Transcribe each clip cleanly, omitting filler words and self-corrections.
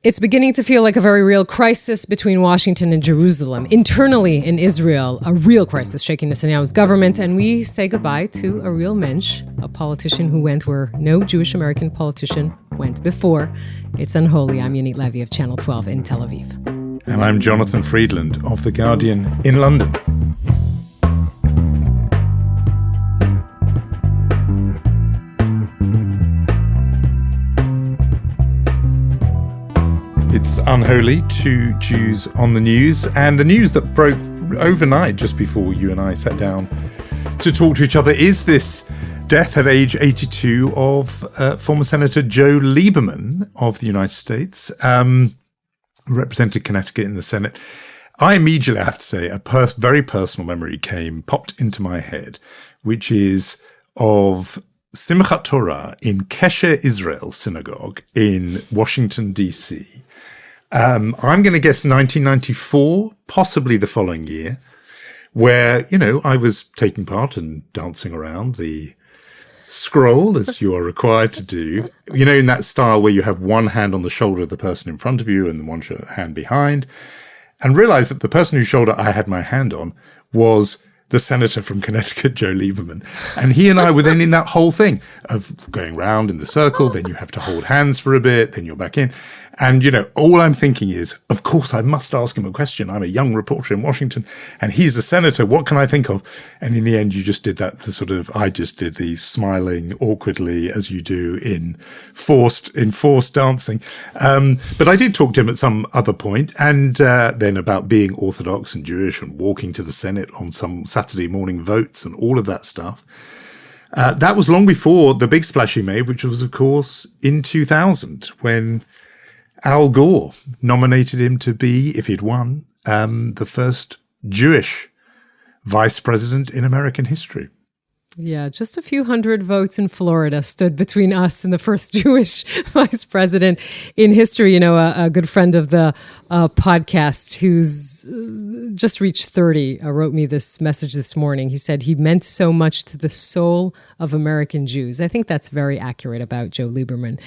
It's beginning to feel like a very real crisis between Washington and Jerusalem. Internally in Israel, a real crisis shaking Netanyahu's government. And we say goodbye to a real mensch, a politician who went where no Jewish American politician went before. It's unholy. I'm Yonit Levy of Channel 12 in Tel Aviv. And I'm Jonathan Friedland of The Guardian in London. It's unholy, two Jews on the news, and the news that broke overnight just before you and I sat down to talk to each other is this death at age 82 of former Senator Joe Lieberman of the United States, who represented Connecticut in the Senate. I immediately have to say a very personal memory popped into my head, which is of Simchat Torah in Kesher Israel Synagogue in Washington, D.C. I'm going to guess 1994, possibly the following year, where, I was taking part and dancing around the scroll, as you are required to do, in that style where you have one hand on the shoulder of the person in front of you and one hand behind, and realized that the person whose shoulder I had my hand on was the senator from Connecticut, Joe Lieberman. And he and I were then in that whole thing of going round in the circle, then you have to hold hands for a bit, then you're back in. And, all I'm thinking is, of course, I must ask him a question. I'm a young reporter in Washington, and he's a senator. What can I think of? And in the end, you just did that, I just did the smiling awkwardly, as you do in forced dancing. But I did talk to him at some other point, and then about being Orthodox and Jewish and walking to the Senate on some Saturday morning votes and all of that stuff. That was long before the big splash he made, which was, of course, in 2000, when Al Gore nominated him to be, if he'd won, the first Jewish vice president in American history. Yeah, just a few hundred votes in Florida stood between us and the first Jewish vice president in history. A good friend of the podcast who's just reached 30 wrote me this message this morning. He said he meant so much to the soul of American Jews. I think that's very accurate about Joe Lieberman.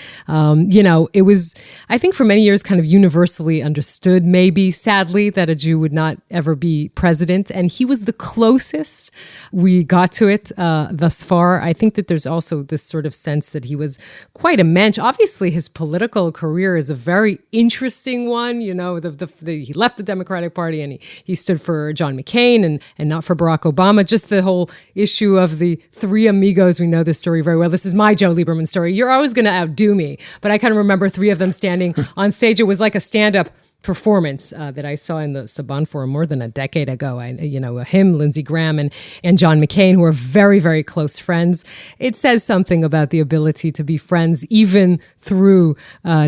It was, I think for many years, kind of universally understood, maybe sadly, that a Jew would not ever be president. And he was the closest we got to it thus far. I think that there's also this sort of sense that he was quite a mensch. Obviously, his political career is a very interesting one. He left the Democratic Party and he stood for John McCain and not for Barack Obama. Just the whole issue of the three amigos. We know this story very well. This is my Joe Lieberman story. You're always going to outdo me. But I kind of remember three of them standing on stage. It was like a stand-up performance that I saw in the Saban Forum more than a decade ago. Him, Lindsey Graham, and John McCain, who are very, very close friends. It says something about the ability to be friends even through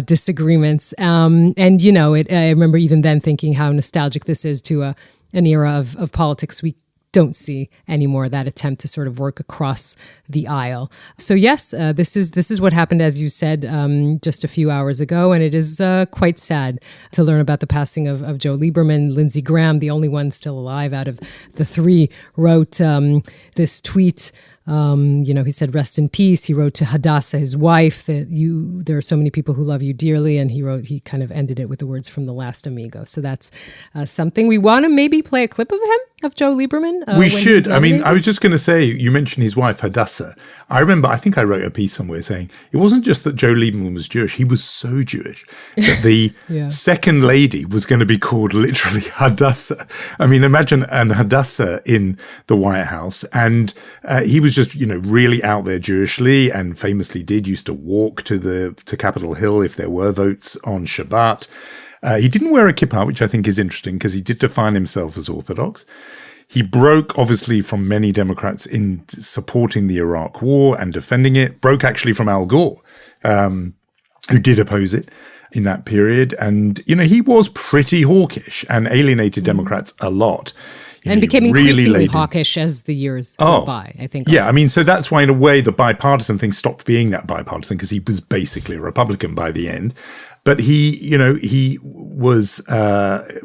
disagreements. I remember even then thinking how nostalgic this is to an era of politics we don't see anymore, that attempt to sort of work across the aisle. So yes, this is what happened, as you said, just a few hours ago, and it is quite sad to learn about the passing of Joe Lieberman. Lindsey Graham, the only one still alive out of the three, wrote this tweet. He said, "Rest in peace." He wrote to Hadassah, his wife, that there are so many people who love you dearly. And he kind of ended it with the words from The Last Amigo. So that's something. We want to maybe play a clip of him, of Joe Lieberman. We should. I was just going to say, you mentioned his wife, Hadassah. I think I wrote a piece somewhere saying it wasn't just that Joe Lieberman was Jewish. He was so Jewish that the second lady was going to be called literally Hadassah. Imagine an Hadassah in the White House. And he was just, really out there Jewishly, and famously used to walk to Capitol Hill if there were votes on Shabbat. He didn't wear a kippah, which I think is interesting because he did define himself as Orthodox. He broke, obviously, from many Democrats in supporting the Iraq War and defending it. Broke actually from Al Gore, who did oppose it in that period. And, he was pretty hawkish and alienated Democrats a lot. And became increasingly hawkish as the years went by, I think. Yeah, so that's why, in a way, the bipartisan thing stopped being that bipartisan, because he was basically a Republican by the end. But he was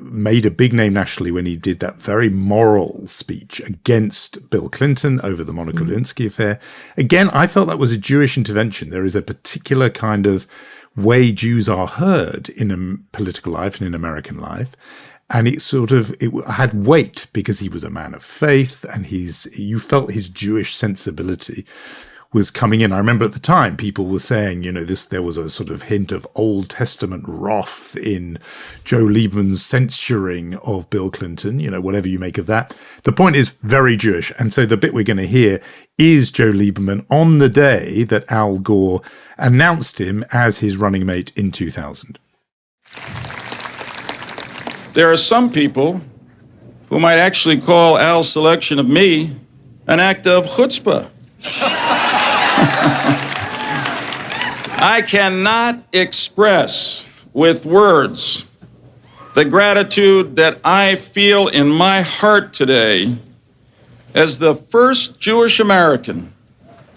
made a big name nationally when he did that very moral speech against Bill Clinton over the Monica Lewinsky affair. Again, I felt that was a Jewish intervention. There is a particular kind of way Jews are heard in political life and in American life. And it had weight because he was a man of faith, and you felt his Jewish sensibility was coming in. I remember at the time people were saying, there was a sort of hint of Old Testament wrath in Joe Lieberman's censuring of Bill Clinton, whatever you make of that. The point is very Jewish. And so the bit we're going to hear is Joe Lieberman on the day that Al Gore announced him as his running mate in 2000. There are some people who might actually call Al's selection of me an act of chutzpah. I cannot express with words the gratitude that I feel in my heart today as the first Jewish American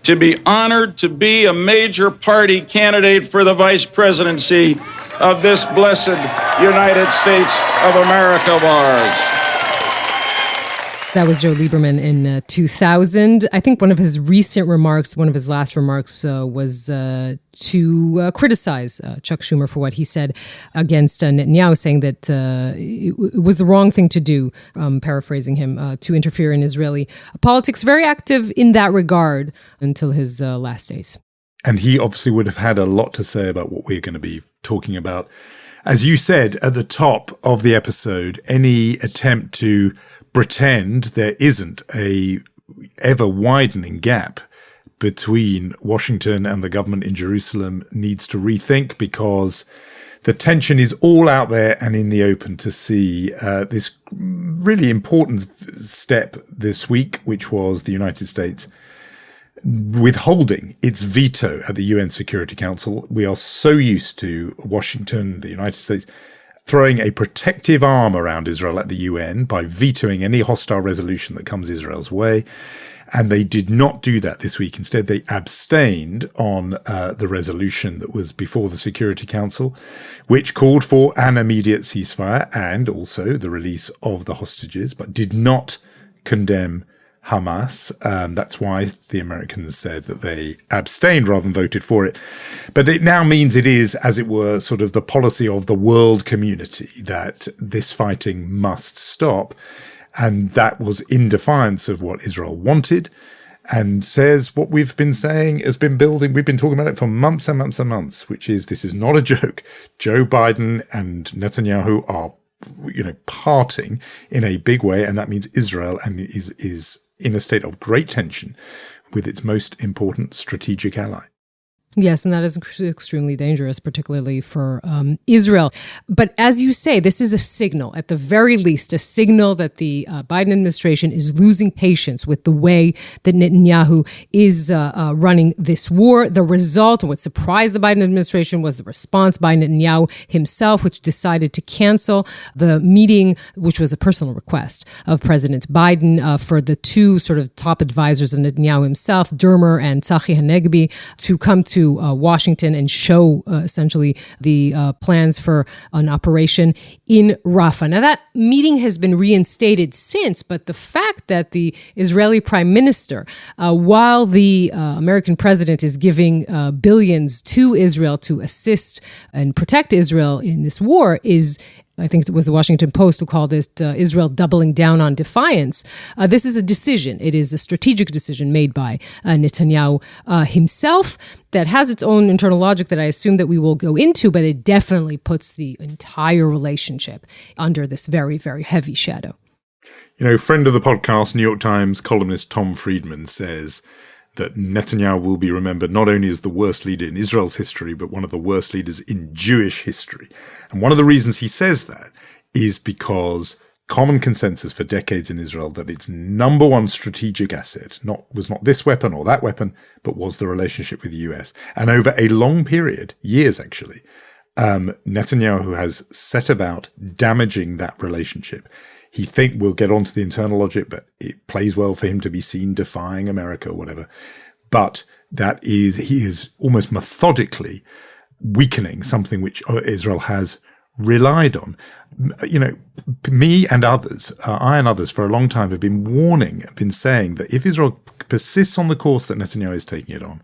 to be honored to be a major party candidate for the vice presidency of this blessed United States of America of ours. That was Joe Lieberman in 2000. I think one of his last remarks was to criticize Chuck Schumer for what he said against Netanyahu, saying that it was the wrong thing to do, paraphrasing him, to interfere in Israeli politics. Very active in that regard until his last days. And he obviously would have had a lot to say about what we're going to be talking about. As you said at the top of the episode, any attempt to pretend there isn't a ever-widening gap between Washington and the government in Jerusalem needs to rethink, because the tension is all out there and in the open to see. This really important step this week, which was the United States withholding its veto at the UN Security Council. We are so used to Washington, the United States, throwing a protective arm around Israel at the UN by vetoing any hostile resolution that comes Israel's way. And they did not do that this week. Instead, they abstained on the resolution that was before the Security Council, which called for an immediate ceasefire and also the release of the hostages, but did not condemn Hamas. That's why the Americans said that they abstained rather than voted for it. But it now means it is, as it were, sort of the policy of the world community that this fighting must stop. And that was in defiance of what Israel wanted, and says what we've been saying has been building. We've been talking about it for months and months and months, which is this is not a joke. Joe Biden and Netanyahu are, parting in a big way. And that means Israel is in a state of great tension with its most important strategic ally. Yes, and that is extremely dangerous, particularly for Israel. But as you say, this is a signal, at the very least, a signal that the Biden administration is losing patience with the way that Netanyahu is running this war. The result, what surprised the Biden administration, was the response by Netanyahu himself, which decided to cancel the meeting, which was a personal request of President Biden for the two sort of top advisors of Netanyahu himself, Dermer and Tzachi Hanegbi, to come to Washington and show essentially the plans for an operation in Rafah. Now, that meeting has been reinstated since, but the fact that the Israeli prime minister, while the American president is giving billions to Israel to assist and protect Israel in this war, is, I think it was the Washington Post who called it Israel doubling down on defiance. This is a decision. It is a strategic decision made by Netanyahu himself that has its own internal logic that I assume that we will go into, but it definitely puts the entire relationship under this very, very heavy shadow. Friend of the podcast, New York Times columnist Tom Friedman says that Netanyahu will be remembered not only as the worst leader in Israel's history, but one of the worst leaders in Jewish history. And one of the reasons he says that is because common consensus for decades in Israel that its number one strategic asset was not this weapon or that weapon, but was the relationship with the US. And over a long period, years actually, Netanyahu has set about damaging that relationship. He we'll get onto the internal logic, but it plays well for him to be seen defying America or whatever. But he is almost methodically weakening something which Israel has relied on. You know, me and others, I and others for a long time have been saying that if Israel persists on the course that Netanyahu is taking it on,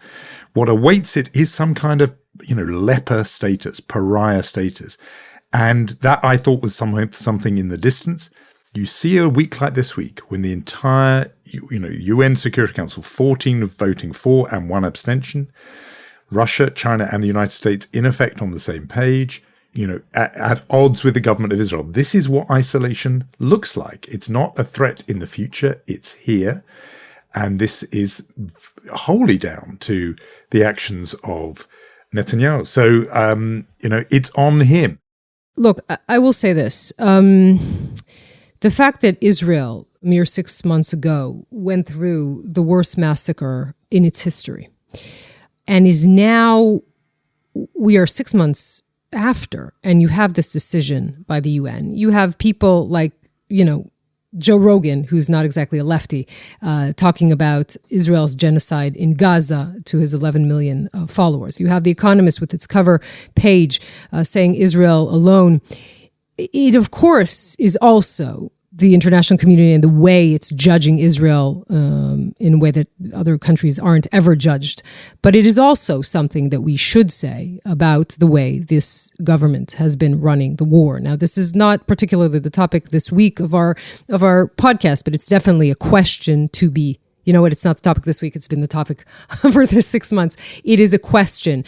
what awaits it is some kind of, leper status, pariah status. And that I thought was something in the distance. You see a week like this week when the entire, UN Security Council, 14 voting for and 1 abstention, Russia, China, and the United States in effect on the same page, at odds with the government of Israel. This is what isolation looks like. It's not a threat in the future. It's here. And this is wholly down to the actions of Netanyahu. So, it's on him. Look, I will say this. The fact that Israel, mere 6 months ago, went through the worst massacre in its history and is now, we are 6 months after, and you have this decision by the UN. You have people like, Joe Rogan, who's not exactly a lefty, talking about Israel's genocide in Gaza to his 11 million followers. You have The Economist with its cover page saying Israel alone. It, of course, is also the international community and the way it's judging Israel in a way that other countries aren't ever judged. But it is also something that we should say about the way this government has been running the war. Now, this is not particularly the topic this week of our podcast, but it's definitely a question to be. You know what? It's not the topic this week. It's been the topic for the 6 months. It is a question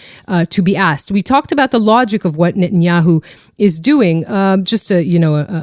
to be asked. We talked about the logic of what Netanyahu is doing. Just a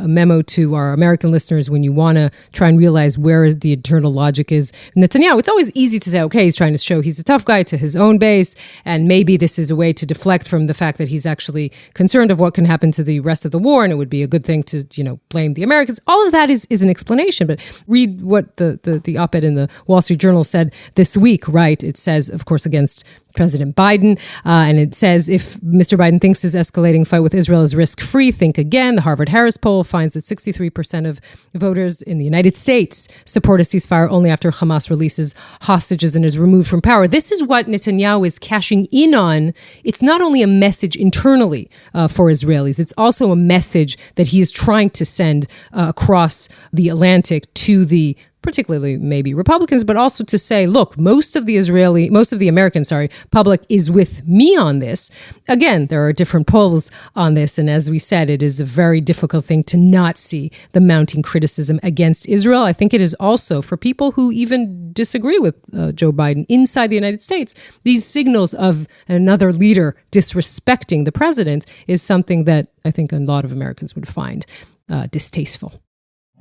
memo to our American listeners when you want to try and realize where the internal logic is. Netanyahu, it's always easy to say, okay, he's trying to show he's a tough guy to his own base, and maybe this is a way to deflect from the fact that he's actually concerned of what can happen to the rest of the war, and it would be a good thing to, blame the Americans. All of that is an explanation, but read what the op-ed in the Wall Street Journal said this week, right? It says, of course, against President Biden, and it says, if Mr. Biden thinks his escalating fight with Israel is risk-free, think again. The Harvard-Harris poll finds that 63% of voters in the United States support a ceasefire only after Hamas releases hostages and is removed from power. This is what Netanyahu is cashing in on. It's not only a message internally for Israelis, it's also a message that he is trying to send across the Atlantic to the particularly maybe Republicans, but also to say, look, most of the American public is with me on this. Again, there are different polls on this. And as we said, it is a very difficult thing to not see the mounting criticism against Israel. I think it is also for people who even disagree with Joe Biden inside the United States, these signals of another leader disrespecting the president is something that I think a lot of Americans would find distasteful.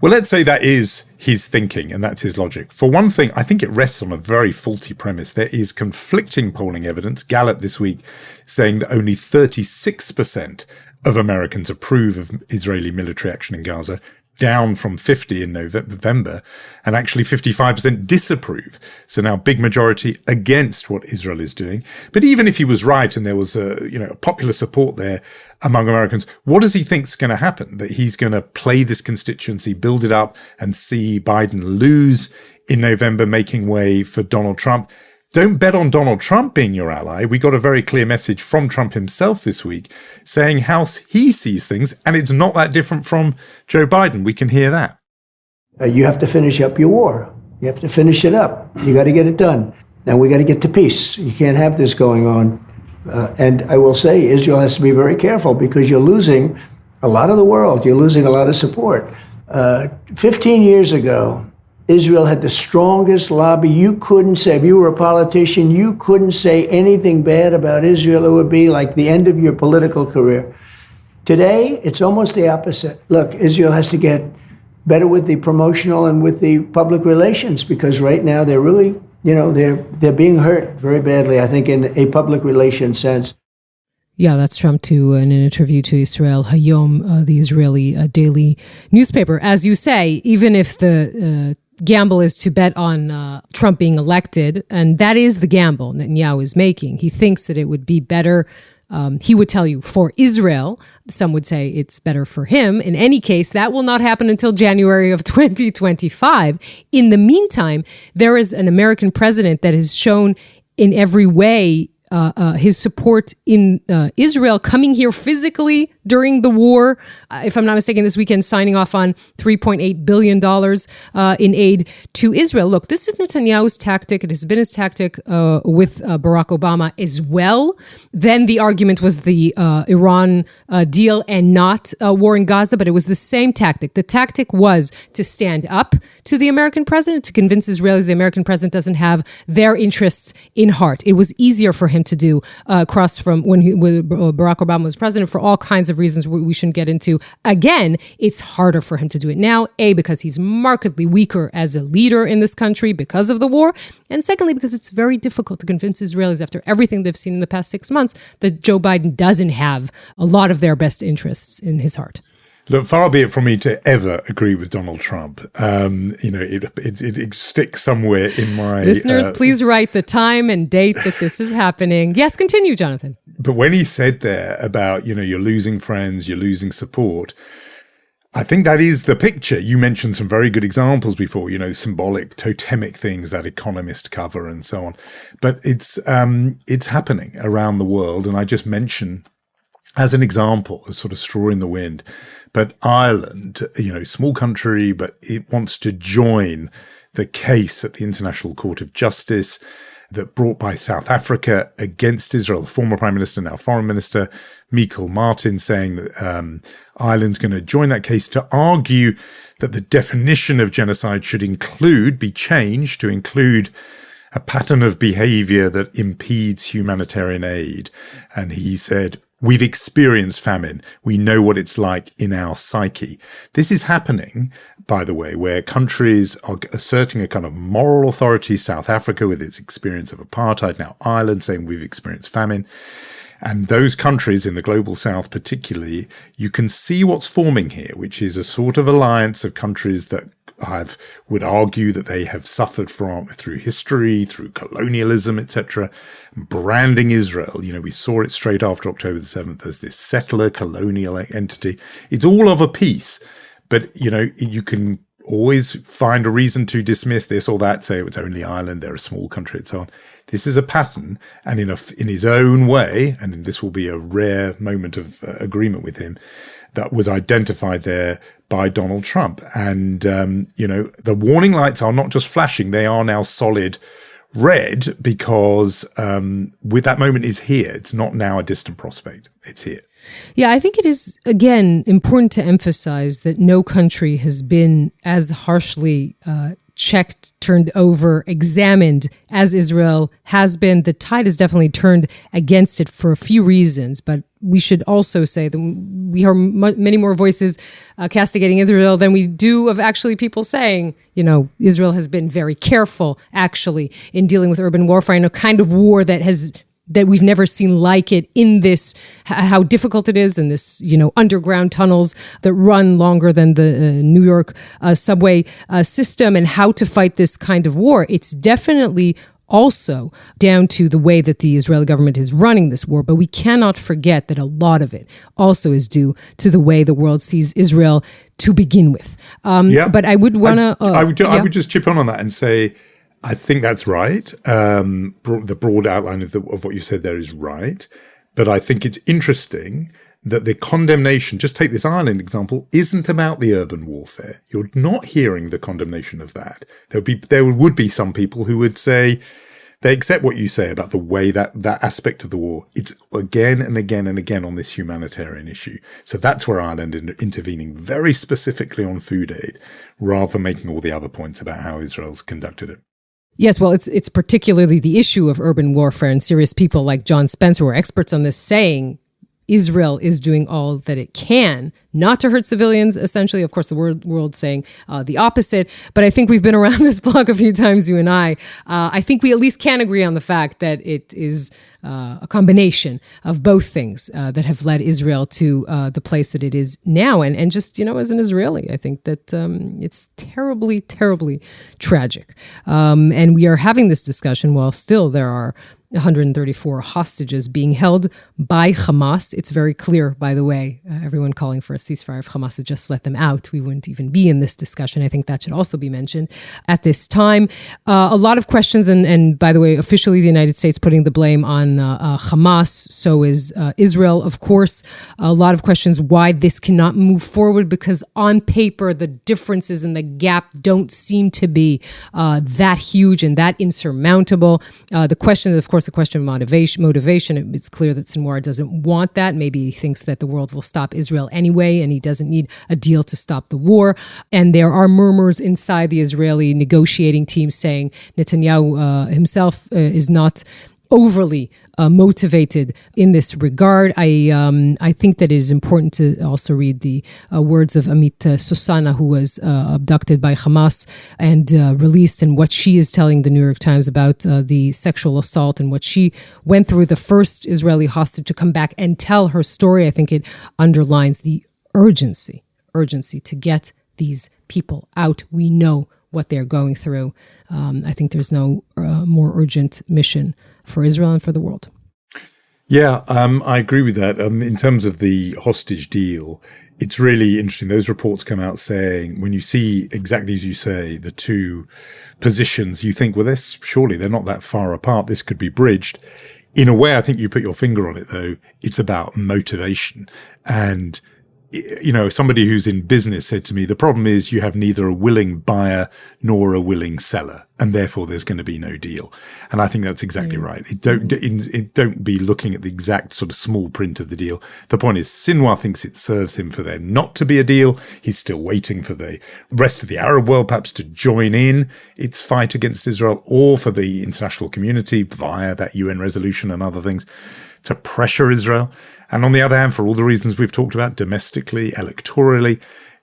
Well, let's say that is his thinking and that's his logic. For one thing, I think it rests on a very faulty premise. There is conflicting polling evidence. Gallup this week saying that only 36% of Americans approve of Israeli military action in Gaza, down from 50 in November, and actually 55% disapprove. So now big majority against what Israel is doing. But even if he was right and there was a popular support there among Americans, what does he think is going to happen? That he's going to play this constituency, build it up, and see Biden lose in November, making way for Donald Trump? Don't bet on Donald Trump being your ally. We got a very clear message from Trump himself this week saying how he sees things, and it's not that different from Joe Biden. We can hear that. You have to finish up your war. You have to finish it up. You got to get it done. And we got to get to peace. You can't have this going on. And I will say Israel has to be very careful because you're losing a lot of the world. You're losing a lot of support. 15 years ago, Israel had the strongest lobby. You couldn't say, if you were a politician, you couldn't say anything bad about Israel. It would be like the end of your political career. Today, it's almost the opposite. Look, Israel has to get better with the promotional and with the public relations because right now they're really, they're being hurt very badly, I think, in a public relations sense. Yeah, that's Trump too, in an interview to Israel Hayom, the Israeli daily newspaper. As you say, even if the gamble is to bet on Trump being elected, and that is the gamble Netanyahu is making. He thinks that it would be better, he would tell you, for Israel. Some would say it's better for him. In any case, that will not happen until January of 2025. In the meantime, there is an American president that has shown in every way his support in Israel, coming here physically during the war. If I'm not mistaken, this weekend signing off on $3.8 billion in aid to Israel. Look, this is Netanyahu's tactic. It has been his tactic with Barack Obama as well. Then the argument was the Iran deal and not war in Gaza, but it was the same tactic. The tactic was to stand up to the American president, to convince Israelis the American president doesn't have their interests in heart. It was easier for him to do across from when Barack Obama was president for all kinds of reasons we shouldn't get into. Again, it's harder for him to do it now, A, because he's markedly weaker as a leader in this country because of the war, and secondly, because it's very difficult to convince Israelis after everything they've seen in the past 6 months that Joe Biden doesn't have a lot of their best interests in his heart. Look, far be it from me to ever agree with Donald Trump. It sticks somewhere in my... Listeners, please write the time and date that this is happening. Yes, continue, Jonathan. But when he said there about, you're losing friends, you're losing support, I think that is the picture. You mentioned some very good examples before, symbolic, totemic things that economist cover and so on. But it's happening around the world. And I just mention as an example, a sort of straw in the wind, but Ireland, small country, but it wants to join the case at the International Court of Justice that brought by South Africa against Israel. The former Prime Minister, now Foreign Minister, Michael Martin, saying that Ireland's going to join that case to argue that the definition of genocide should be changed to include a pattern of behavior that impedes humanitarian aid. And he said, we've experienced famine. We know what it's like in our psyche. This is happening, by the way, where countries are asserting a kind of moral authority. South Africa with its experience of apartheid, now Ireland saying we've experienced famine. And those countries in the global south particularly, you can see what's forming here, which is a sort of alliance of countries that would argue that they have suffered through history, through colonialism, etc., branding Israel. We saw it straight after October the 7th as this settler colonial entity. It's all of a piece, but, you can always find a reason to dismiss this or that, say it's only Ireland, they're a small country and so on. This is a pattern, and in his own way, and this will be a rare moment of agreement with him, that was identified there by Donald Trump. And, the warning lights are not just flashing, they are now solid red because with that moment is here. It's not now a distant prospect. It's here. Yeah, I think it is, again, important to emphasize that no country has been as harshly checked, turned over, examined as Israel has been. The tide has definitely turned against it for a few reasons, but we should also say that we hear many more voices castigating Israel than we do of actually people saying, Israel has been very careful actually in dealing with urban warfare and a kind of war that we've never seen like it in this, how difficult it is in this, underground tunnels that run longer than the New York subway system, and how to fight this kind of war. It's definitely also down to the way that the Israeli government is running this war. But we cannot forget that a lot of it also is due to the way the world sees Israel to begin with. But I would want to... I would just chip on that and say, I think that's right. The broad outline of what you said there is right. But I think it's interesting that the condemnation, just take this Ireland example, isn't about the urban warfare. You're not hearing the condemnation of that. There would be some people who would say they accept what you say about the way that aspect of the war. It's again and again and again on this humanitarian issue. So that's where Ireland intervening very specifically on food aid, rather than making all the other points about how Israel's conducted it. Yes, well, it's particularly the issue of urban warfare, and serious people like John Spencer, who are experts on this, saying Israel is doing all that it can not to hurt civilians, essentially. Of course, the world saying the opposite. But I think we've been around this block a few times, you and I. I think we at least can agree on the fact that it is a combination of both things that have led Israel to the place that it is now. And just, as an Israeli, I think that it's terribly, terribly tragic. And we are having this discussion while still there are 134 hostages being held by Hamas. It's very clear, by the way, everyone calling for a ceasefire. If Hamas had just let them out, we wouldn't even be in this discussion. I think that should also be mentioned at this time. A lot of questions, and by the way, officially the United States putting the blame on Hamas. So is Israel, of course. A lot of questions why this cannot move forward, because on paper, the differences and the gap don't seem to be that huge and that insurmountable. The question, of course, the question of motivation. It's clear that Sinwar doesn't want that. Maybe he thinks that the world will stop Israel anyway, and he doesn't need a deal to stop the war. And there are murmurs inside the Israeli negotiating team saying Netanyahu himself is not overly motivated in this regard. I think that it is important to also read the words of Amit Susana, who was abducted by Hamas and released, and what she is telling the New York Times about the sexual assault and what she went through, the first Israeli hostage to come back and tell her story. I think it underlines the urgency to get these people out. We know what they're going through. I think there's no more urgent mission for Israel and for the world. Yeah, I agree with that. In terms of the hostage deal, it's really interesting. Those reports come out saying, when you see exactly as you say, the two positions, you think, well, surely they're not that far apart. This could be bridged. In a way, I think you put your finger on it, though. It's about motivation. And somebody who's in business said to me, the problem is you have neither a willing buyer nor a willing seller, and therefore there's going to be no deal. And I think that's exactly right. Don't be looking at the exact sort of small print of the deal. The point is, Sinwar thinks it serves him for there not to be a deal. He's still waiting for the rest of the Arab world perhaps to join in its fight against Israel, or for the international community via that UN resolution and other things to pressure Israel. And on the other hand, for all the reasons we've talked about domestically, electorally,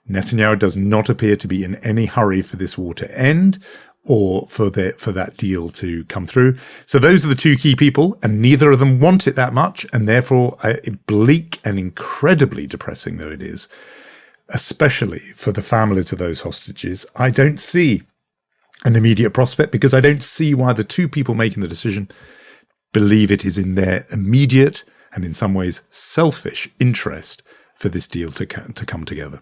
Netanyahu does not appear to be in any hurry for this war to end or for that deal to come through. So those are the two key people, and neither of them want it that much. And therefore, bleak and incredibly depressing though it is, especially for the families of those hostages, I don't see an immediate prospect, because I don't see why the two people making the decision believe it is in their immediate and in some ways selfish interest for this deal to come together.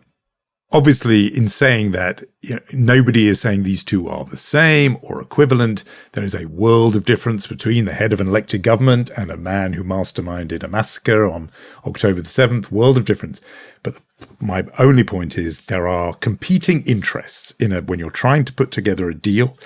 Obviously, in saying that, nobody is saying these two are the same or equivalent. There is a world of difference between the head of an elected government and a man who masterminded a massacre on October the 7th, world of difference. But my only point is there are competing interests when you're trying to put together a deal.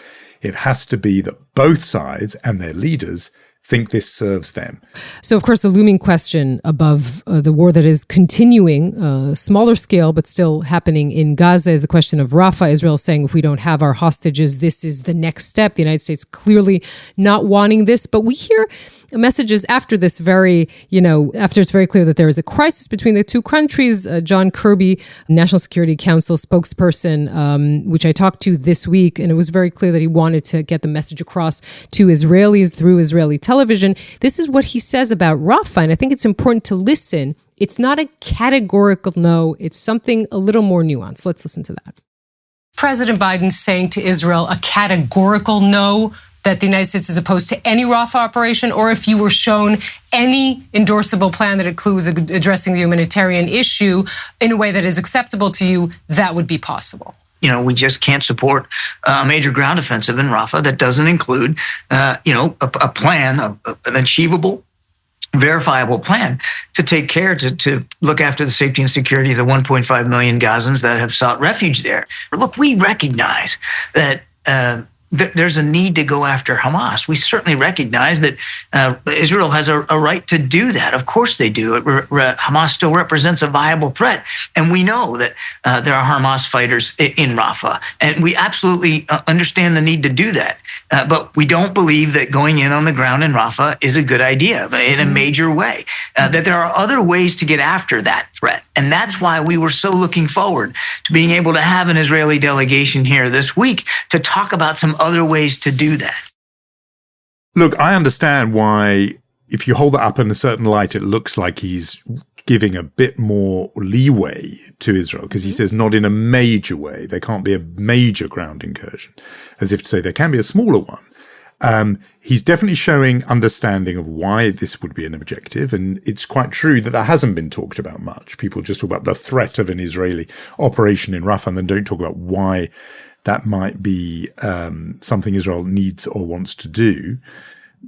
It has to be that both sides and their leaders think this serves them. So, of course, the looming question above the war that is continuing, smaller scale, but still happening in Gaza, is the question of Rafah. Israel saying, if we don't have our hostages, this is the next step. The United States clearly not wanting this. But we hear messages after this after it's very clear that there is a crisis between the two countries. John Kirby, National Security Council spokesperson, which I talked to this week, and it was very clear that he wanted to get the message across to Israelis through Israeli television. This is what he says about Rafah, and I think it's important to listen. It's not a categorical no. It's something a little more nuanced. Let's listen to that. President Biden saying to Israel a categorical no, that the United States is opposed to any Rafah operation, or if you were shown any endorsable plan that includes addressing the humanitarian issue in a way that is acceptable to you, that would be possible. We just can't support a major ground offensive in Rafah that doesn't include, a plan, an achievable, verifiable plan to take care to look after the safety and security of the 1.5 million Gazans that have sought refuge there. Look, we recognize that there's a need to go after Hamas. We certainly recognize that Israel has a right to do that. Of course they do. Hamas still represents a viable threat. And we know that there are Hamas fighters in Rafah. And we absolutely understand the need to do that. But we don't believe that going in on the ground in Rafah is a good idea in a major way. That there are other ways to get after that threat. And that's why we were so looking forward to being able to have an Israeli delegation here this week to talk about some other ways to do that. Look, I understand why, if you hold that up in a certain light, it looks like he's giving a bit more leeway to Israel, because he says not in a major way. There can't be a major ground incursion, as if to say there can be a smaller one. He's definitely showing understanding of why this would be an objective. And it's quite true that hasn't been talked about much. People just talk about the threat of an Israeli operation in Rafah and then don't talk about why that might be something Israel needs or wants to do.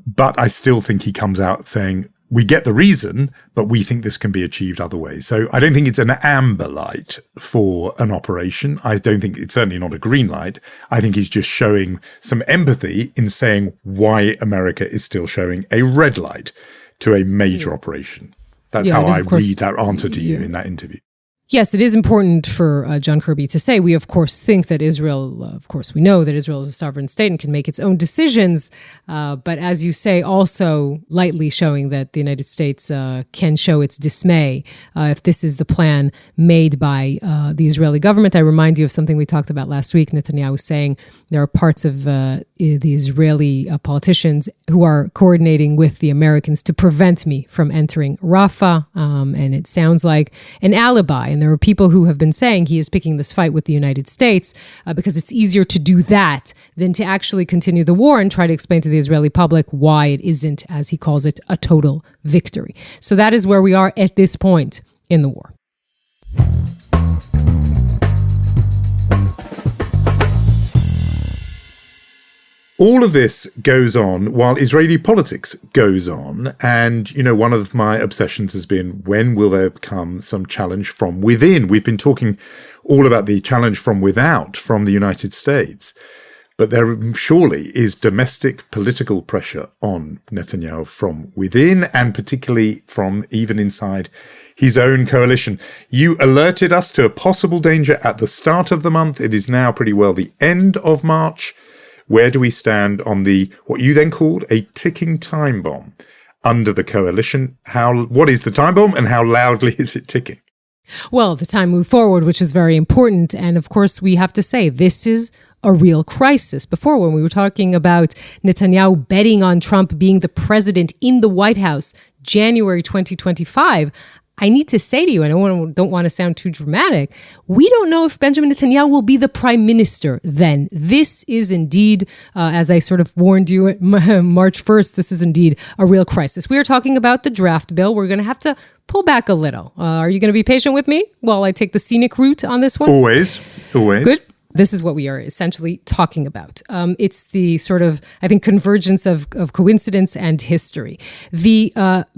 But I still think he comes out saying, we get the reason, but we think this can be achieved other ways. So I don't think it's an amber light for an operation. I don't think it's certainly not a green light. I think he's just showing some empathy in saying why America is still showing a red light to a major operation. That's how I read that answer to you in that interview. Yes, it is important for John Kirby to say, we of course think that Israel, of course we know that Israel is a sovereign state and can make its own decisions, but as you say, also lightly showing that the United States can show its dismay if this is the plan made by the Israeli government. I remind you of something we talked about last week. Netanyahu saying there are parts of the Israeli politicians who are coordinating with the Americans to prevent me from entering Rafah, and it sounds like an alibi. And there are people who have been saying he is picking this fight with the United States because it's easier to do that than to actually continue the war and try to explain to the Israeli public why it isn't, as he calls it, a total victory. So that is where we are at this point in the war. All of this goes on while Israeli politics goes on. And, one of my obsessions has been, when will there come some challenge from within? We've been talking all about the challenge from without, from the United States. But there surely is domestic political pressure on Netanyahu from within, and particularly from even inside his own coalition. You alerted us to a possible danger at the start of the month. It is now pretty well the end of March. Where do we stand on what you then called a ticking time bomb under the coalition? What is the time bomb and how loudly is it ticking? Well, the time moved forward, which is very important. And of course, we have to say this is a real crisis. Before, when we were talking about Netanyahu betting on Trump being the president in the White House, January 2025, I need to say to you, and I don't want to sound too dramatic, we don't know if Benjamin Netanyahu will be the prime minister then. This is indeed, as I sort of warned you at March 1st, this is indeed a real crisis. We are talking about the draft bill. We're going to have to pull back a little. Are you going to be patient with me while I take the scenic route on this one? Always. Good. This is what we are essentially talking about. It's the sort of, I think, convergence of coincidence and history. The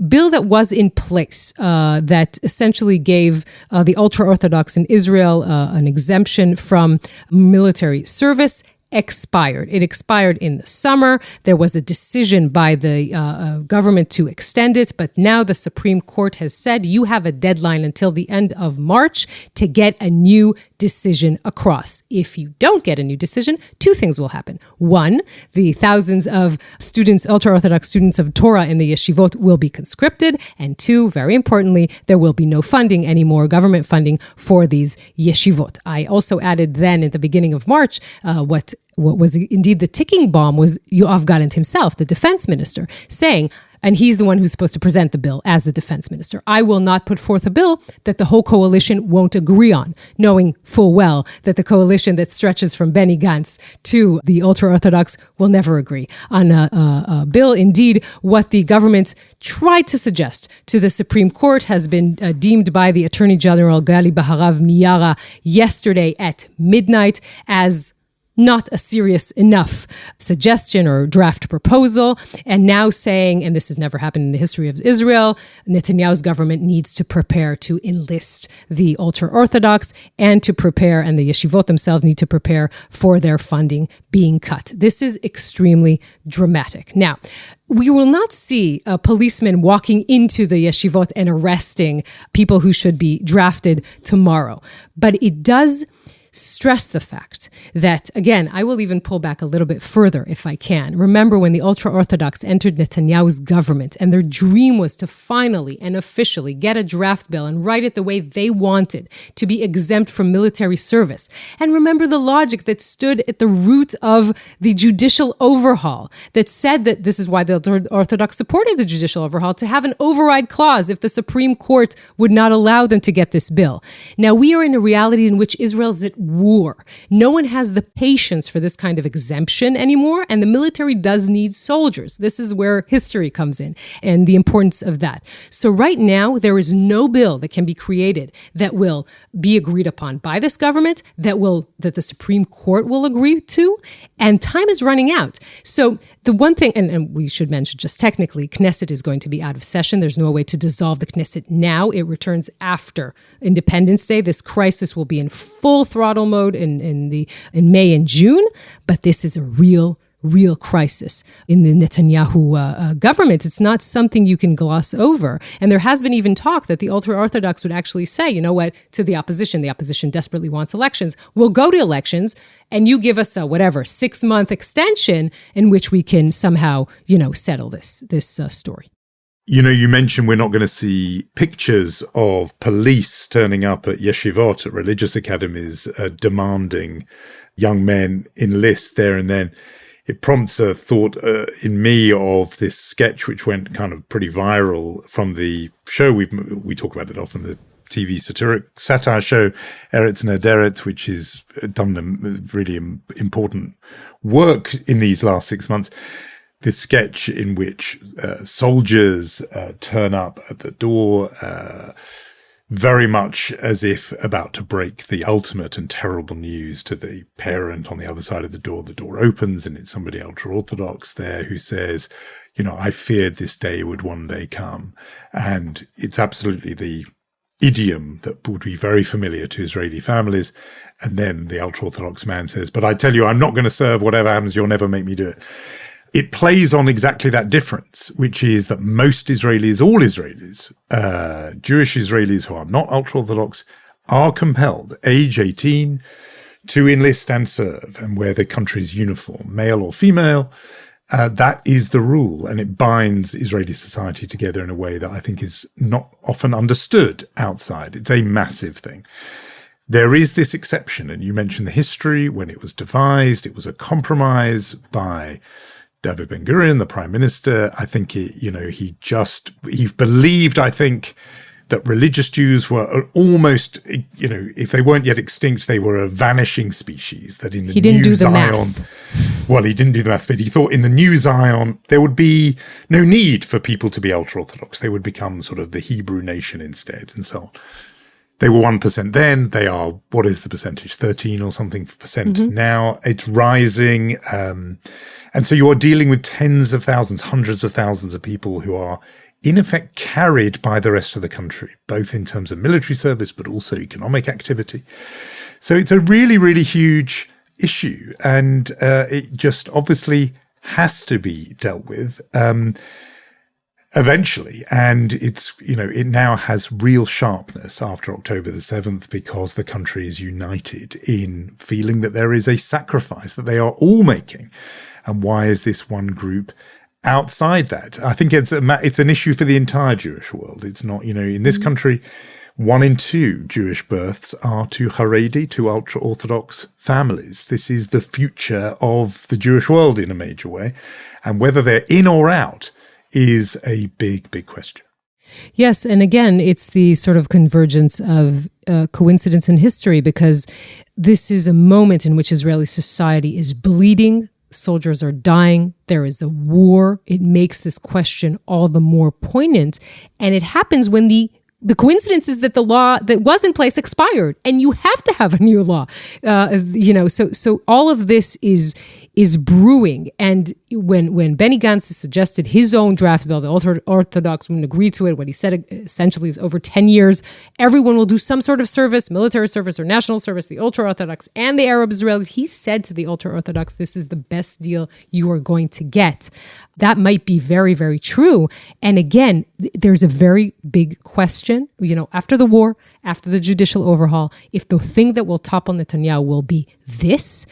bill that was in place that essentially gave the ultra-orthodox in Israel an exemption from military service expired. It expired in the summer. There was a decision by the government to extend it, but now the Supreme Court has said you have a deadline until the end of March to get a new decision across. If you don't get a new decision, two things will happen. One, the thousands of students, ultra-Orthodox students of Torah in the yeshivot will be conscripted. And two, very importantly, there will be no funding anymore, government funding for these yeshivot. I also added then at the beginning of March, what was indeed the ticking bomb was Yoav Gallant himself, the defense minister, saying, and he's the one who's supposed to present the bill as the defense minister, I will not put forth a bill that the whole coalition won't agree on, knowing full well that the coalition that stretches from Benny Gantz to the ultra-Orthodox will never agree on a bill. Indeed, what the government tried to suggest to the Supreme Court has been deemed by the Attorney General Gali Baharav Miara yesterday at midnight as not a serious enough suggestion or draft proposal, and now saying, and this has never happened in the history of Israel, Netanyahu's government needs to prepare to enlist the ultra-Orthodox and to prepare, and the yeshivot themselves need to prepare for their funding being cut. This is extremely dramatic. Now, we will not see a policeman walking into the yeshivot and arresting people who should be drafted tomorrow, but it does stress the fact that, again, I will even pull back a little bit further if I can. Remember when the ultra-Orthodox entered Netanyahu's government and their dream was to finally and officially get a draft bill and write it the way they wanted, to be exempt from military service. And remember the logic that stood at the root of the judicial overhaul that said that this is why the Orthodox supported the judicial overhaul, to have an override clause if the Supreme Court would not allow them to get this bill. Now, we are in a reality in which Israel is at war. No one has the patience for this kind of exemption anymore, and the military does need soldiers. This is where history comes in and the importance of that. So right now, there is no bill that can be created that will be agreed upon by this government, that the Supreme Court will agree to, and time is running out. So the one thing, and we should mention just technically, Knesset is going to be out of session. There's no way to dissolve the Knesset now. It returns after Independence Day. This crisis will be in full throttle mode in May and June, but this is a real crisis in the Netanyahu government. It's not something you can gloss over. And there has been even talk that the ultra-Orthodox would actually say, you know what, to the opposition desperately wants elections. We'll go to elections and you give us a 6-month extension in which we can somehow, settle this story. You mentioned we're not going to see pictures of police turning up at yeshivot, at religious academies, demanding young men enlist there and then. It prompts a thought in me of this sketch, which went kind of pretty viral from the show. We talk about it often, the TV satire show, Eretz Nehederet, which has done really important work in these last 6 months. This sketch in which soldiers turn up at the door, very much as if about to break the ultimate and terrible news to the parent on the other side of the door. The door opens and it's somebody ultra-Orthodox there who says, I feared this day would one day come. And it's absolutely the idiom that would be very familiar to Israeli families. And then the ultra-Orthodox man says, but I tell you, I'm not going to serve. Whatever happens, you'll never make me do it. It plays on exactly that difference, which is that most Israelis, all Israelis, Jewish Israelis who are not ultra-Orthodox, are compelled, age 18, to enlist and serve and wear the country's uniform, male or female. That is the rule, and it binds Israeli society together in a way that I think is not often understood outside. It's a massive thing. There is this exception, and you mentioned the history. When it was devised, it was a compromise by David Ben-Gurion, the prime minister. I think he believed, I think, that religious Jews were almost, if they weren't yet extinct, they were a vanishing species. That in the new Zion, well, he didn't do the math, but he thought in the new Zion, there would be no need for people to be ultra-Orthodox. They would become sort of the Hebrew nation instead, and so on. They were 1% then. They are, what is the percentage? 13 or something percent now. It's rising. And so you're dealing with tens of thousands, hundreds of thousands of people who are in effect carried by the rest of the country, both in terms of military service, but also economic activity. So it's a really, really huge issue. And it just obviously has to be dealt with. Eventually, and it's, it now has real sharpness after October the 7th because the country is united in feeling that there is a sacrifice that they are all making. And why is this one group outside that? I think it's an issue for the entire Jewish world. It's not, in this country, 1 in 2 Jewish births are to Haredi, to ultra-Orthodox families. This is the future of the Jewish world in a major way. And whether they're in or out is a big, big question. Yes, and again, it's the sort of convergence of coincidence in history, because this is a moment in which Israeli society is bleeding. Soldiers are dying. There is a war. It makes this question all the more poignant. And it happens when the coincidence is that the law that was in place expired, and you have to have a new law. So all of this is brewing. And when Benny Gantz suggested his own draft bill, the ultra-Orthodox wouldn't agree to it. What he said essentially is over 10 years, everyone will do some sort of service, military service or national service, the ultra-Orthodox and the Arab Israelis. He said to the ultra-Orthodox, this is the best deal you are going to get. That might be very, very true. And again, there's a very big question, after the war, after the judicial overhaul, if the thing that will topple Netanyahu will be this.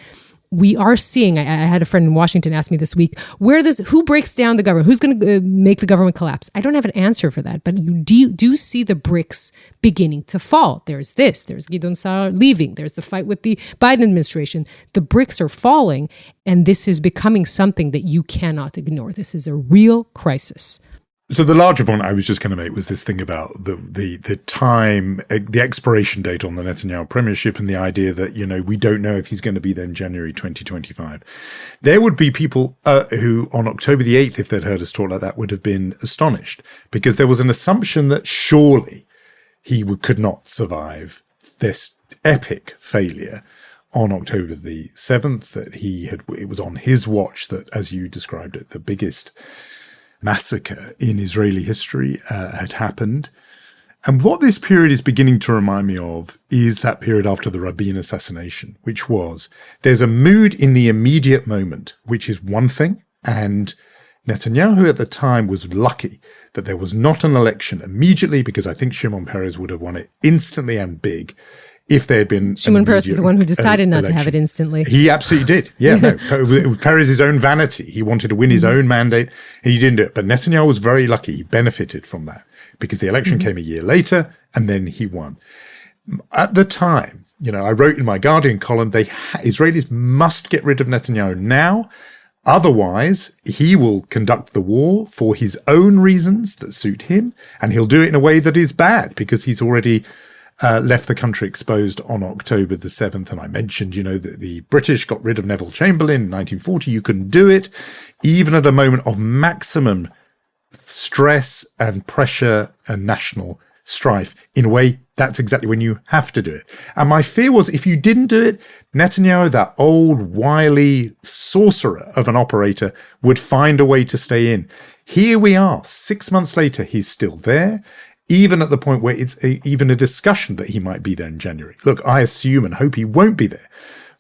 We are seeing, I had a friend in Washington ask me this week, who breaks down the government? Who's going to make the government collapse? I don't have an answer for that, but you do see the bricks beginning to fall. There's Gideon Sa'ar leaving. There's the fight with the Biden administration. The bricks are falling, and this is becoming something that you cannot ignore. This is a real crisis. So the larger point I was just going to make was this thing about the time, the expiration date on the Netanyahu premiership, and the idea that, we don't know if he's going to be there in January 2025. There would be people who on October the 8th, if they'd heard us talk like that, would have been astonished, because there was an assumption that surely he could not survive this epic failure on October the 7th, that it was on his watch that, as you described it, the biggest massacre in Israeli history had happened. And what this period is beginning to remind me of is that period after the Rabin assassination, which was, there's a mood in the immediate moment, which is one thing. And Netanyahu at the time was lucky that there was not an election immediately, because I think Shimon Peres would have won it instantly and big if there had been Shimon Peres is the one who decided not to have it instantly. He absolutely did. Yeah, no, it was Peres' own vanity. He wanted to win his own mandate, and he didn't do it. But Netanyahu was very lucky. He benefited from that, because the election came a year later, and then he won. At the time, I wrote in my Guardian column, Israelis must get rid of Netanyahu now. Otherwise, he will conduct the war for his own reasons that suit him, and he'll do it in a way that is bad, because he's already left the country exposed on October the 7th. And I mentioned, that the British got rid of Neville Chamberlain in 1940. You couldn't do it, even at a moment of maximum stress and pressure and national strife. In a way, that's exactly when you have to do it. And my fear was, if you didn't do it, Netanyahu, that old wily sorcerer of an operator, would find a way to stay in. Here we are, 6 months later, he's still there, even at the point where it's even a discussion that he might be there in January. Look, I assume and hope he won't be there.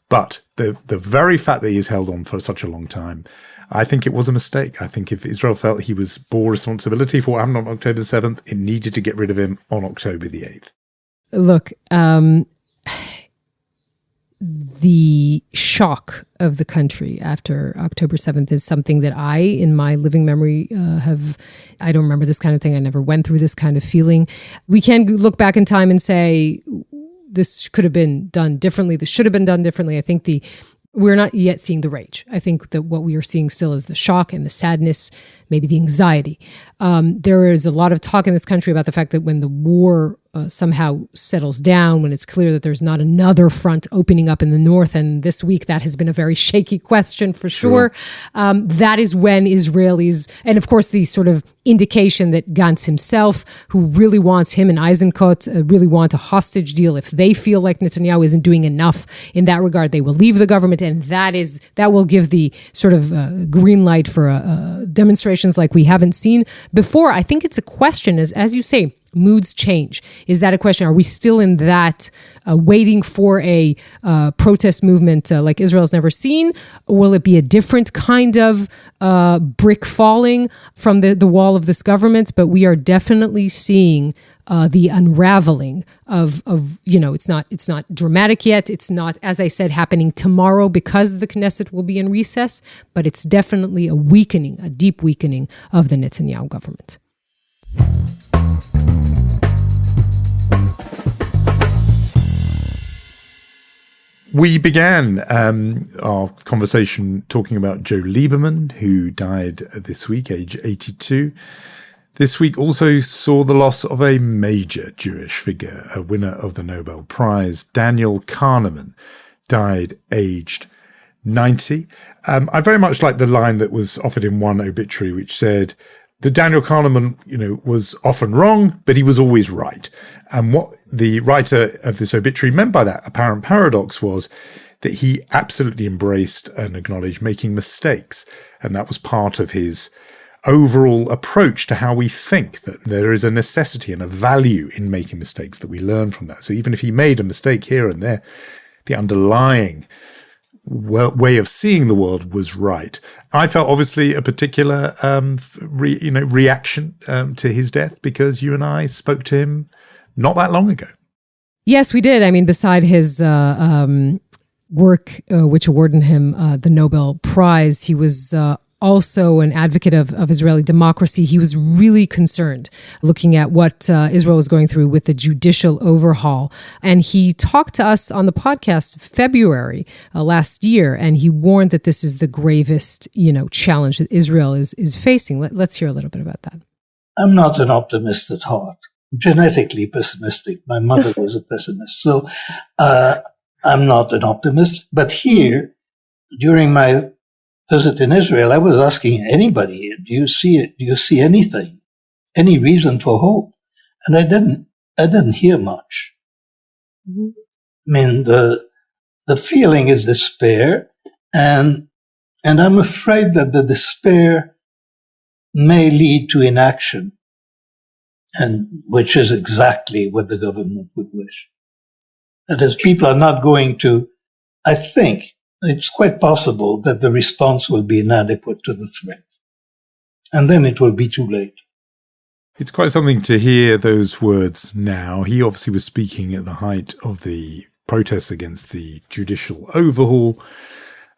But the very fact that he is held on for such a long time, I think it was a mistake. I think if Israel felt he was bore responsibility for what happened on October the 7th, it needed to get rid of him on October the 8th. Look, the shock of the country after October 7th is something that I, in my living memory, I don't remember this kind of thing. I never went through this kind of feeling. We can look back in time and say, this could have been done differently. This should have been done differently. I think we're not yet seeing the rage. I think that what we are seeing still is the shock and the sadness, maybe the anxiety. There is a lot of talk in this country about the fact that when the war somehow settles down, when it's clear that there's not another front opening up in the north, and this week that has been a very shaky question for sure. That is when Israelis, and of course the sort of indication that Gantz himself, who really wants, him and Eisenkot really want a hostage deal. If they feel like Netanyahu isn't doing enough in that regard, they will leave the government, and that will give the sort of green light for demonstrations like we haven't seen before. I think it's a question, as you say, moods change. Is that a question? Are we still in that waiting for a protest movement like Israel's never seen? Or will it be a different kind of brick falling from the wall of this government? But we are definitely seeing the unraveling of it's not dramatic yet. It's not, as I said, happening tomorrow because the Knesset will be in recess, but it's definitely a weakening, a deep weakening of the Netanyahu government. We began our conversation talking about Joe Lieberman, who died this week, age 82. This week also saw the loss of a major Jewish figure, a winner of the Nobel Prize. Daniel Kahneman died aged 90. I very much like the line that was offered in one obituary, which said, that Daniel Kahneman, was often wrong, but he was always right. And what the writer of this obituary meant by that apparent paradox was that he absolutely embraced and acknowledged making mistakes. And that was part of his overall approach to how we think, that there is a necessity and a value in making mistakes, that we learn from that. So even if he made a mistake here and there, the underlying way of seeing the world was right. I felt obviously a particular reaction to his death, because you and I spoke to him not that long ago. Yes, we did. I mean, beside his work, which awarded him the Nobel Prize, he was also an advocate of Israeli democracy. He was really concerned looking at what Israel was going through with the judicial overhaul. And he talked to us on the podcast February last year, and he warned that this is the gravest, challenge that Israel is facing. Let's hear a little bit about that. I'm not an optimist at heart. Genetically pessimistic. My mother was a pessimist. So I'm not an optimist. But here, during my visit in Israel, I was asking anybody, do you see it? Do you see anything? Any reason for hope? And I didn't hear much. Mm-hmm. I mean, the feeling is despair, and I'm afraid that the despair may lead to inaction, and which is exactly what the government would wish. That is, people are not going to, I think it's quite possible that the response will be inadequate to the threat. And then it will be too late. It's quite something to hear those words now. He obviously was speaking at the height of the protests against the judicial overhaul,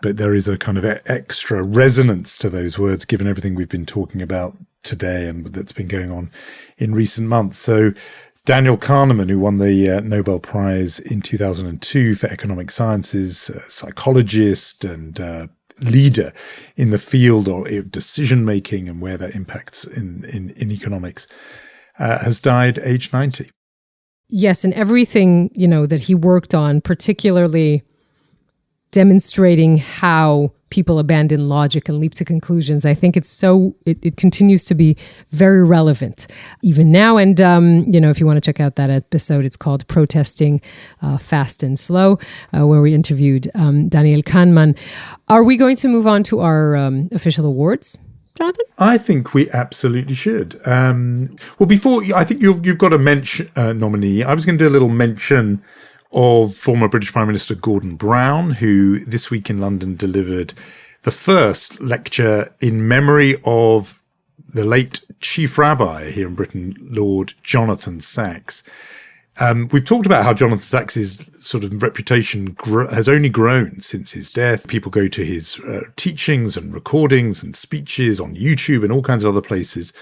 but there is a kind of extra resonance to those words given everything we've been talking about today and that's been going on in recent months. So Daniel Kahneman, who won the Nobel Prize in 2002 for economic sciences, a psychologist and leader in the field of decision-making and where that impacts in economics, has died aged 90. Yes, and everything, that he worked on, particularly demonstrating how people abandon logic and leap to conclusions. I think it continues to be very relevant even now. And, if you want to check out that episode, it's called Protesting Fast and Slow, where we interviewed Daniel Kahneman. Are we going to move on to our official awards, Jonathan? I think we absolutely should. Well, before, I think you've got a mention nominee. I was going to do a little mention of former British Prime Minister Gordon Brown, who this week in London delivered the first lecture in memory of the late Chief Rabbi here in Britain, Lord Jonathan Sacks. We've talked about how Jonathan Sacks's sort of reputation has only grown since his death. People go to his teachings and recordings and speeches on YouTube and all kinds of other places.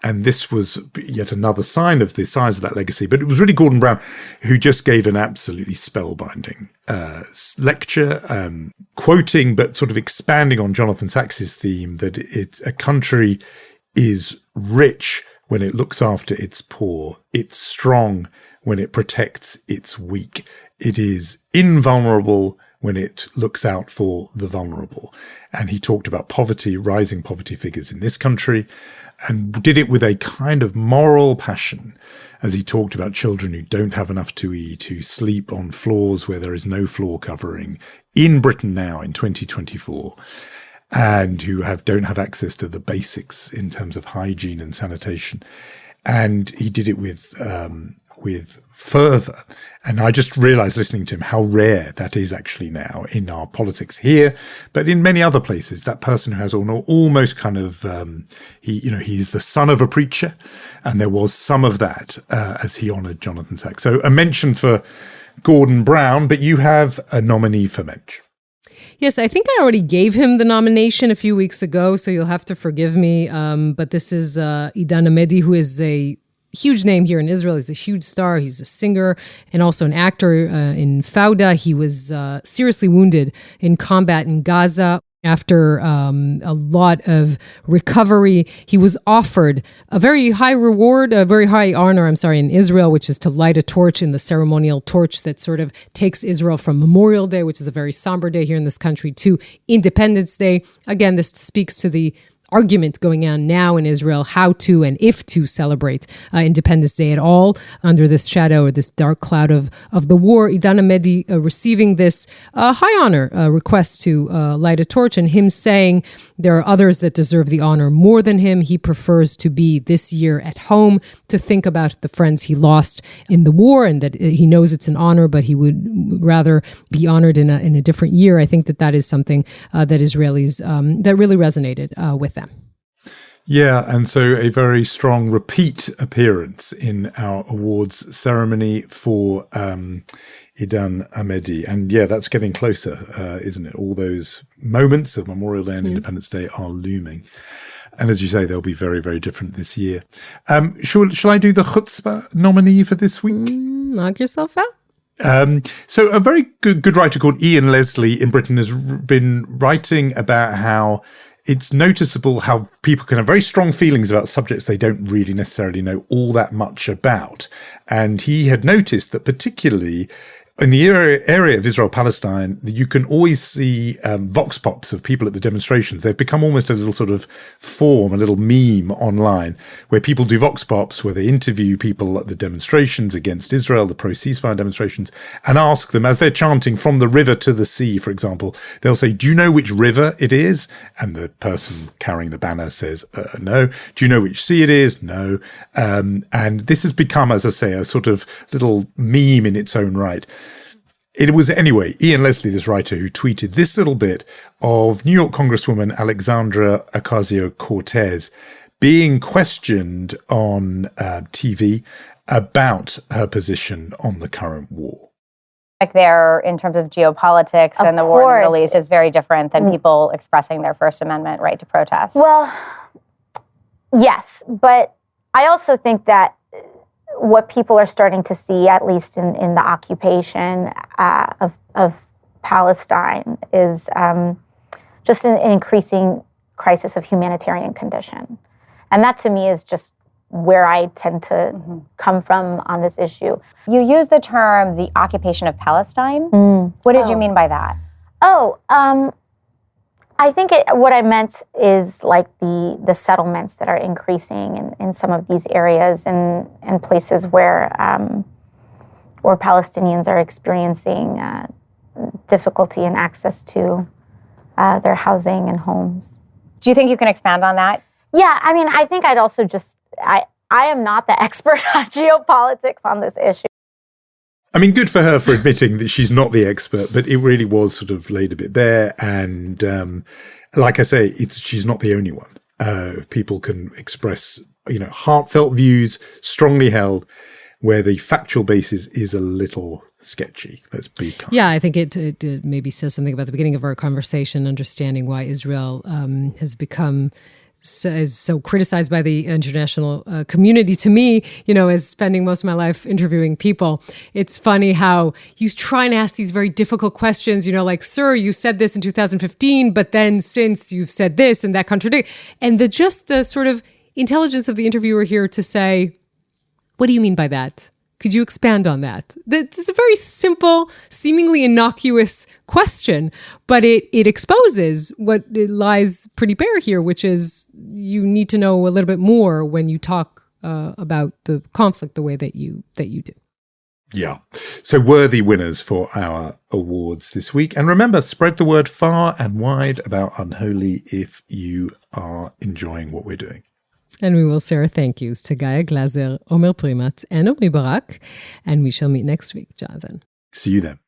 And this was yet another sign of the size of that legacy. But it was really Gordon Brown who just gave an absolutely spellbinding lecture, quoting but sort of expanding on Jonathan Sacks's theme that a country is rich when it looks after its poor. It's strong when it protects its weak. It is invulnerable when it looks out for the vulnerable. And he talked about poverty, rising poverty figures in this country, and did it with a kind of moral passion as he talked about children who don't have enough to eat, who sleep on floors where there is no floor covering in Britain now in 2024, and who don't have access to the basics in terms of hygiene and sanitation. And he did it with fervor. And I just realized listening to him how rare that is actually now in our politics here, but in many other places, that person who has almost kind of, he's the son of a preacher. And there was some of that as he honored Jonathan Sacks. So a mention for Gordon Brown, but you have a nominee for Mensch. Yes, I think I already gave him the nomination a few weeks ago, so you'll have to forgive me. But this is Idan Amedi, who is a huge name here in Israel. He's a huge star. He's a singer and also an actor in Fauda. He was seriously wounded in combat in Gaza. After a lot of recovery, he was offered a very high reward, a very high honor, in Israel, which is to light a torch in the ceremonial torch that sort of takes Israel from Memorial Day, which is a very somber day here in this country, to Independence Day. Again, this speaks to the argument going on now in Israel, how to and if to celebrate Independence Day at all under this shadow or this dark cloud of the war. Idan Amedi receiving this high honor request to light a torch, and him saying there are others that deserve the honor more than him. He prefers to be this year at home to think about the friends he lost in the war, and that he knows it's an honor, but he would rather be honored in a different year. I think that is something that Israelis, that really resonated with them. Yeah, and so a very strong repeat appearance in our awards ceremony for Idan Amedi. And yeah, that's getting closer, isn't it? All those moments of Memorial Day and Independence Day are looming. And as you say, they'll be very, very different this year. Shall I do the chutzpah nominee for this week? Knock yourself out. So a very good writer called Ian Leslie in Britain has been writing about how it's noticeable how people can have very strong feelings about subjects they don't really necessarily know all that much about. And he had noticed that particularly in the area of Israel-Palestine, you can always see vox pops of people at the demonstrations. They've become almost a little sort of form, a little meme online, where people do vox pops, where they interview people at the demonstrations against Israel, the pro-ceasefire demonstrations, and ask them, as they're chanting from the river to the sea, for example, they'll say, do you know which river it is? And the person carrying the banner says, no. Do you know which sea it is? No. And this has become, as I say, a sort of little meme in its own right. It was, anyway, Ian Leslie, this writer, who tweeted this little bit of New York Congresswoman Alexandra Ocasio-Cortez being questioned on TV about her position on the current war. Like there, in terms of geopolitics and the war in the Middle East, is very different than people expressing their First Amendment right to protest. Well, yes, but I also think that what people are starting to see, at least in the occupation of Palestine, is just an increasing crisis of humanitarian condition. And that, to me, is just where I tend to come from on this issue. You use the term the occupation of Palestine. What did you mean by that? I think what I meant is like the settlements that are increasing in some of these areas and places where Palestinians are experiencing difficulty in access to their housing and homes. Do you think you can expand on that? Yeah, I mean, I think I'd also I am not the expert on geopolitics on this issue. I mean, good for her for admitting that she's not the expert, but it really was sort of laid a bit bare. And like I say, she's not the only one. People can express, heartfelt views, strongly held, where the factual basis is a little sketchy. Let's be kind. Yeah, I think it maybe says something about the beginning of our conversation, understanding why Israel has become so criticized by the international community. To me, as spending most of my life interviewing people, it's funny how you try and ask these very difficult questions, like, sir, you said this in 2015, but then since you've said this and that contradict. And the sort of intelligence of the interviewer here to say, what do you mean by that? Could you expand on that? It's a very simple, seemingly innocuous question, but it exposes what lies pretty bare here, which is you need to know a little bit more when you talk about the conflict the way that you do. Yeah. So worthy winners for our awards this week. And remember, spread the word far and wide about Unholy if you are enjoying what we're doing. And we will say our thank yous to Gaia Glaser, Omer Primat, and Omri Barak. And we shall meet next week, Jonathan. See you then.